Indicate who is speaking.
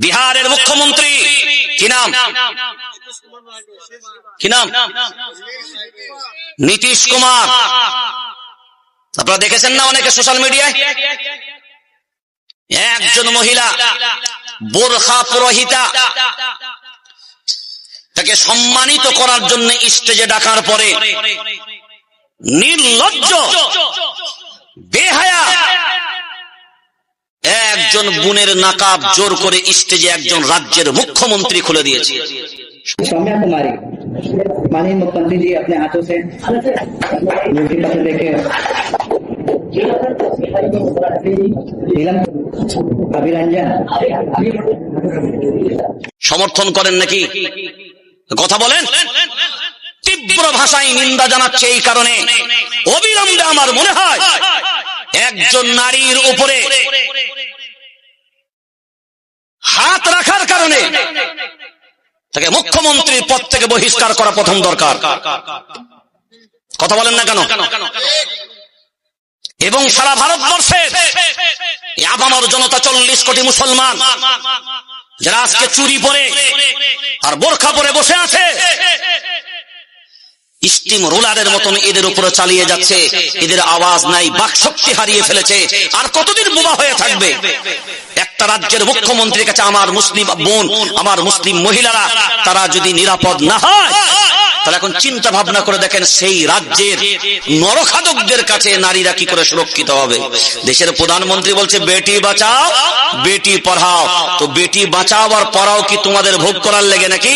Speaker 1: বিহারের মুখ্যমন্ত্রী কি নাম, কি নাম? নীতিশ কুমার। আপনারা দেখেছেন না অনেকে সোশ্যাল মিডিয়ায়, একজন মহিলা বোরখা পুরোহিতা, তাকে সম্মানিত করার জন্য স্টেজে ডাকার পরে নির্লজ্জ বেহায়া একজন বোনের নাকাব জোর করে স্টেজে একজন রাজ্যের মুখ্যমন্ত্রী খুলে দিয়েছে।
Speaker 2: सौम्या कुमारी, माननीय मुख्यमंत्री जी अपने हाथों से मूर्ति पत्र देके नीलम अभिरंजन
Speaker 1: সমর্থন করেন নাকি? কথা বলেন। তীব্র ভাষায় নিন্দা জানাচ্ছে। এই কারণে অবিলম্বে আমার মনে হয় একজন নারীর উপরে হাত রাখার কারণে তাকে মুখ্যমন্ত্রীর পদ থেকে বহিষ্কার করা প্রথম দরকার। কথা বলেন না কেন? এবং সারা ভারতবর্ষের আপামর জনতা 40 কোটি মুসলমান যারা আজকে চুরি পরে আর বোরখা পরে বসে আছে, স্টিম রোলারের মতন এদের উপরে চালিয়ে যাচ্ছে। এদের আওয়াজ নাই, বাকশক্তি হারিয়ে ফেলেছে। আর কতদিন বোবা হয়ে থাকবে? একটা রাজ্যের মুখ্যমন্ত্রীর কাছে আমার মুসলিম বোন, আমার মুসলিম মহিলারা তারা যদি নিরাপদ না হয়, তাহলে এখন চিন্তা ভাবনা করে দেখেন সেই রাজ্যের নরখাদকদের কাছে নারীরা কি করে সুরক্ষিত হবে। দেশের প্রধানমন্ত্রী বলছে বেটি বাঁচাও বেটি পড়াও। তো বেটি বাঁচাও আর পড়াও কি তোমাদের ভোগ করার লেগে নাকি?